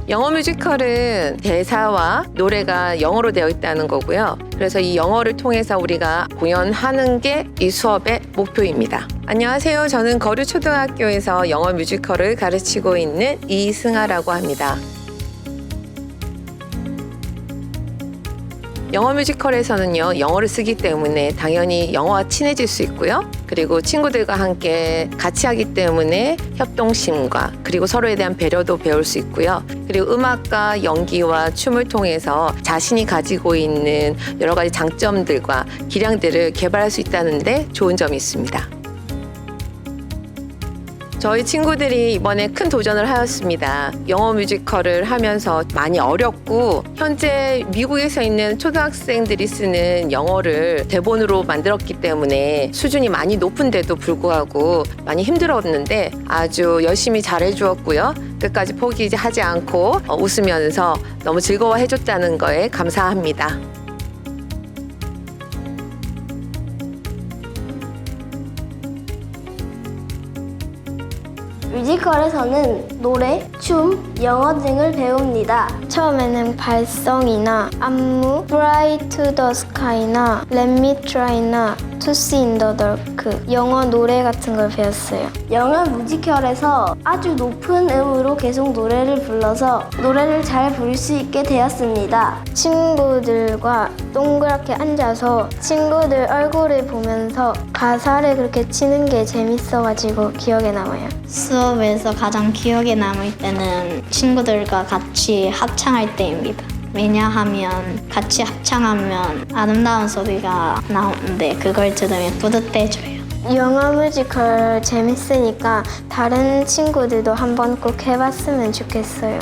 영어 뮤지컬은 대사와 노래가 영어로 되어 있다는 거고요. 그래서 이 영어를 통해서 우리가 공연하는 게 이 수업의 목표입니다. 안녕하세요. 저는 거류초등학교에서 영어 뮤지컬을 가르치고 있는 이승아라고 합니다. 영어 뮤지컬에서는요, 영어를 쓰기 때문에 당연히 영어와 친해질 수 있고요. 그리고 친구들과 함께 같이 하기 때문에 협동심과 그리고 서로에 대한 배려도 배울 수 있고요. 그리고 음악과 연기와 춤을 통해서 자신이 가지고 있는 여러 가지 장점들과 기량들을 개발할 수 있다는 데 좋은 점이 있습니다. 저희 친구들이 이번에 큰 도전을 하였습니다. 영어 뮤지컬을 하면서 많이 어렵고 현재 미국에서 있는 초등학생들이 쓰는 영어를 대본으로 만들었기 때문에 수준이 많이 높은데도 불구하고 많이 힘들었는데 아주 열심히 잘해주었고요. 끝까지 포기하지 않고 웃으면서 너무 즐거워해줬다는 거에 감사합니다. 뮤지컬에서는 노래, 춤, 영어 등을 배웁니다. 처음에는 발성이나 안무, Fly to the Sky나 Let Me Try나 To See in the Dark, 영어 노래 같은 걸 배웠어요. 영어 뮤지컬에서 아주 높은 음으로 계속 노래를 불러서 노래를 잘 부를 수 있게 되었습니다. 친구들과 동그랗게 앉아서 친구들 얼굴을 보면서 가사를 그렇게 치는 게 재밌어가지고 기억에 남아요. 수업에서 가장 기억에 남을 때는 친구들과 같이 합창할 때입니다. 왜냐하면 같이 합창하면 아름다운 소리가 나오는데 그걸 들으면 뿌듯해져요. 영어 뮤지컬 재밌으니까 다른 친구들도 한번 꼭 해봤으면 좋겠어요.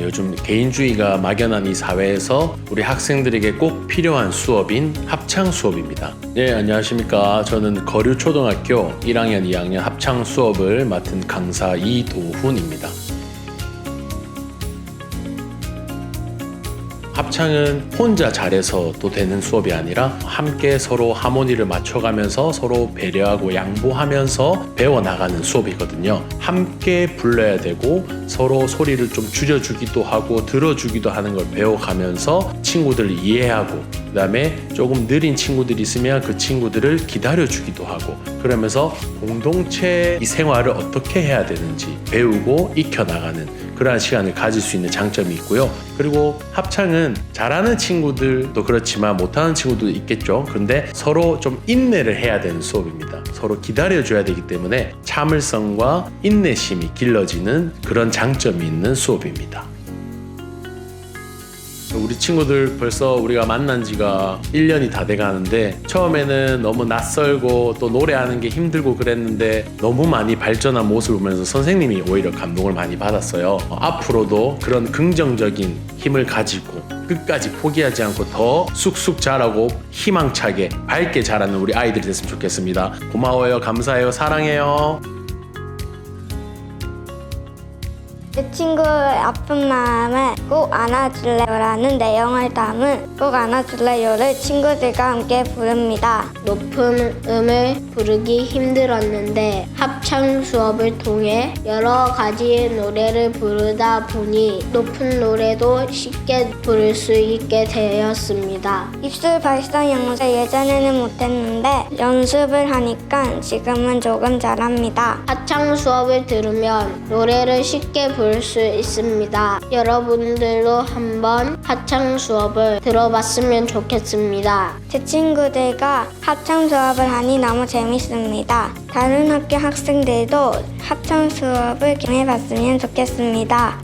요즘 개인주의가 막연한 이 사회에서 우리 학생들에게 꼭 필요한 수업인 합창 수업입니다. 네, 안녕하십니까. 저는 거류초등학교 1학년 2학년 합창 수업을 맡은 강사 이도훈입니다. 합창은 혼자 잘해서 또 되는 수업이 아니라 함께 서로 하모니를 맞춰가면서 서로 배려하고 양보하면서 배워나가는 수업이거든요. 함께 불러야 되고 서로 소리를 좀 줄여주기도 하고 들어주기도 하는 걸 배워가면서 친구들을 이해하고 그 다음에 조금 느린 친구들이 있으면 그 친구들을 기다려주기도 하고 그러면서 공동체 이 생활을 어떻게 해야 되는지 배우고 익혀나가는 그러한 시간을 가질 수 있는 장점이 있고요. 그리고 합창은 잘하는 친구들도 그렇지만 못하는 친구도 있겠죠. 그런데 서로 좀 인내를 해야 되는 수업입니다. 서로 기다려줘야 되기 때문에 참을성과 인내심이 길러지는 그런 장점이 있는 수업입니다. 우리 친구들 벌써 우리가 만난 지가 1년이 다 돼가는데 처음에는 너무 낯설고 또 노래하는 게 힘들고 그랬는데 너무 많이 발전한 모습을 보면서 선생님이 오히려 감동을 많이 받았어요. 앞으로도 그런 긍정적인 힘을 가지고 끝까지 포기하지 않고 더 쑥쑥 자라고 희망차게 밝게 자라는 우리 아이들이 됐으면 좋겠습니다. 고마워요. 감사해요. 사랑해요. 내 친구의 아픈 마음을 꼭 안아줄래요라는 내용을 담은 꼭 안아줄래요를 친구들과 함께 부릅니다. 높은 음을 부르기 힘들었는데 합창 수업을 통해 여러 가지 노래를 부르다 보니 높은 노래도 쉽게 부를 수 있게 되었습니다. 입술 발성 연습을 예전에는 못했는데 연습을 하니까 지금은 조금 잘합니다. 합창 수업을 들으면 노래를 쉽게 부를 수 있습니다. 여러분들도 한번 합창 수업을 들어봤으면 좋겠습니다. 제 친구들과 합창 수업을 하니 너무 재밌습니다. 다른 학교 학생들도 합창 수업을 경험해봤으면 좋겠습니다.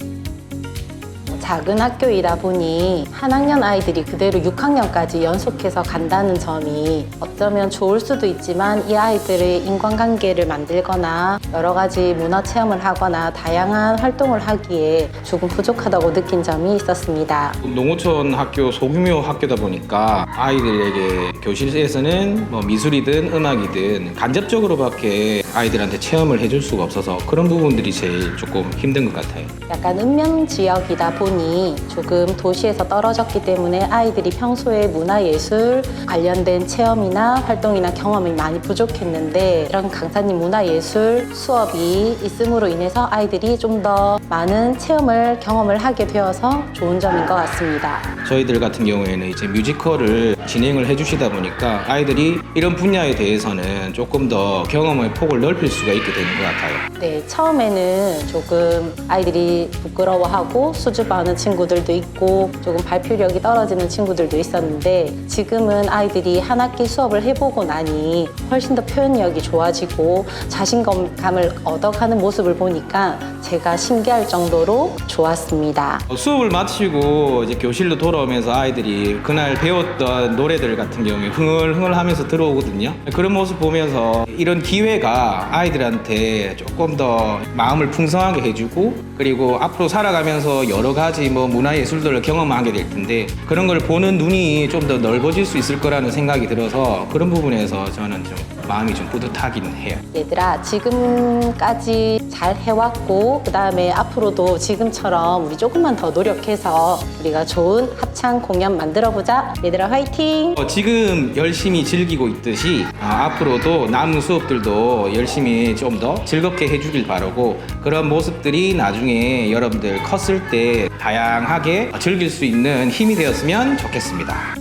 작은 학교이다 보니 한 학년 아이들이 그대로 6학년까지 연속해서 간다는 점이 어쩌면 좋을 수도 있지만 이 아이들의 인간관계를 만들거나 여러 가지 문화 체험을 하거나 다양한 활동을 하기에 조금 부족하다고 느낀 점이 있었습니다. 농어촌 학교 소규모 학교다 보니까 아이들에게 교실에서는 뭐 미술이든 음악이든 간접적으로밖에 아이들한테 체험을 해줄 수가 없어서 그런 부분들이 제일 조금 힘든 것 같아요. 약간 읍면 지역이다 보니 부분이 조금 도시에서 떨어졌기 때문에 아이들이 평소에 문화예술 관련된 체험이나 활동이나 경험이 많이 부족했는데 이런 강사님 문화예술 수업이 있음으로 인해서 아이들이 좀 더 많은 체험을 경험을 하게 되어서 좋은 점인 것 같습니다. 저희들 같은 경우에는 이제 뮤지컬을 진행을 해주시다 보니까 아이들이 이런 분야에 대해서는 조금 더 경험의 폭을 넓힐 수가 있게 되는 것 같아요. 네, 처음에는 조금 아이들이 부끄러워하고 수줍어하는 친구들도 있고 조금 발표력이 떨어지는 친구들도 있었는데 지금은 아이들이 한 학기 수업을 해보고 나니 훨씬 더 표현력이 좋아지고 자신감을 얻어가는 모습을 보니까 제가 신기할 정도로 좋았습니다. 수업을 마치고 이제 교실로 돌아오면서 아이들이 그날 배웠던 노래들 같은 경우에 흥얼흥얼 하면서 들어오거든요. 그런 모습 보면서 이런 기회가 아이들한테 조금 더 마음을 풍성하게 해주고 그리고 앞으로 살아가면서 여러 가지 문화예술들을 경험하게 될 텐데 그런 걸 보는 눈이 좀 더 넓어질 수 있을 거라는 생각이 들어서 그런 부분에서 저는 좀 마음이 좀 뿌듯하긴 해요. 얘들아, 지금까지 잘 해왔고 그 다음에 앞으로도 지금처럼 우리 조금만 더 노력해서 우리가 좋은 합창 공연 만들어보자. 얘들아 화이팅! 지금 열심히 즐기고 있듯이 앞으로도 남은 수업들도 열심히 좀 더 즐겁게 해주길 바라고 그런 모습들이 나중에 여러분들 컸을 때 다양하게 즐길 수 있는 힘이 되었으면 좋겠습니다.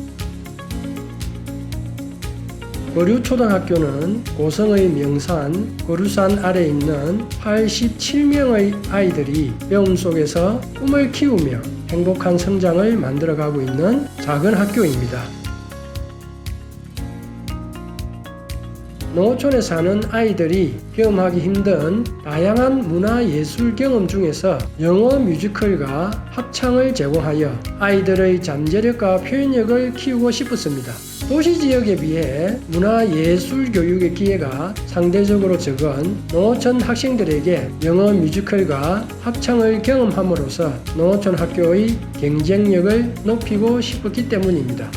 거류초등학교는 고성의 명산 거류산 아래에 있는 87명의 아이들이 배움 속에서 꿈을 키우며 행복한 성장을 만들어가고 있는 작은 학교입니다. 농어촌에 사는 아이들이 경험하기 힘든 다양한 문화예술 경험 중에서 영어 뮤지컬과 합창을 제공하여 아이들의 잠재력과 표현력을 키우고 싶었습니다. 도시 지역에 비해 문화예술 교육의 기회가 상대적으로 적은 농어촌 학생들에게 영어 뮤지컬과 합창을 경험함으로써 농어촌 학교의 경쟁력을 높이고 싶었기 때문입니다.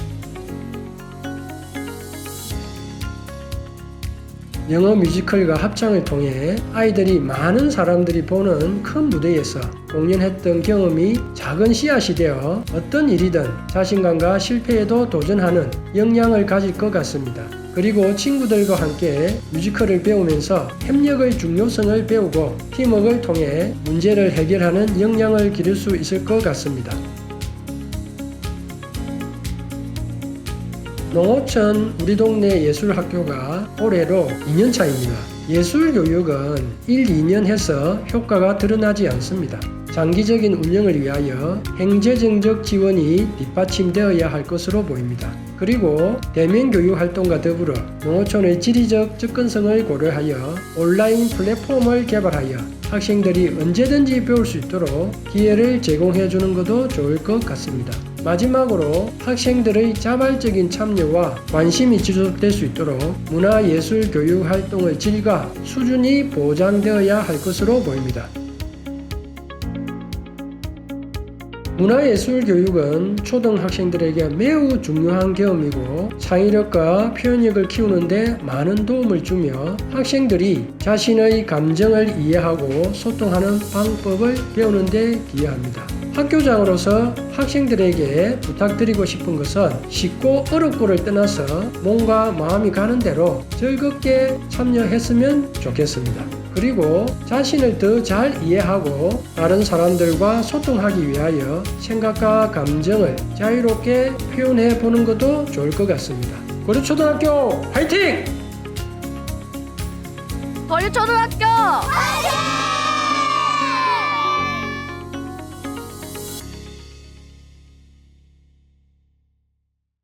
영어 뮤지컬과 합창을 통해 아이들이 많은 사람들이 보는 큰 무대에서 공연했던 경험이 작은 씨앗이 되어 어떤 일이든 자신감과 실패에도 도전하는 역량을 가질 것 같습니다. 그리고 친구들과 함께 뮤지컬을 배우면서 협력의 중요성을 배우고 팀워크를 통해 문제를 해결하는 역량을 기를 수 있을 것 같습니다. 농어촌 우리 동네 예술학교가 올해로 2년차입니다. 예술교육은 1, 2년 해서 효과가 드러나지 않습니다. 장기적인 운영을 위하여 행재정적 지원이 뒷받침되어야 할 것으로 보입니다. 그리고 대면교육 활동과 더불어 농어촌의 지리적 접근성을 고려하여 온라인 플랫폼을 개발하여 학생들이 언제든지 배울 수 있도록 기회를 제공해 주는 것도 좋을 것 같습니다. 마지막으로 학생들의 자발적인 참여와 관심이 지속될 수 있도록 문화예술 교육 활동의 질과 수준이 보장되어야 할 것으로 보입니다. 문화예술 교육은 초등학생들에게 매우 중요한 경험이고 창의력과 표현력을 키우는 데 많은 도움을 주며 학생들이 자신의 감정을 이해하고 소통하는 방법을 배우는 데 기여합니다. 학교장으로서 학생들에게 부탁드리고 싶은 것은 쉽고 어렵고를 떠나서 몸과 마음이 가는 대로 즐겁게 참여했으면 좋겠습니다. 그리고 자신을 더 잘 이해하고 다른 사람들과 소통하기 위하여 생각과 감정을 자유롭게 표현해 보는 것도 좋을 것 같습니다. 거류초등학교 화이팅! 거류초등학교 화이팅!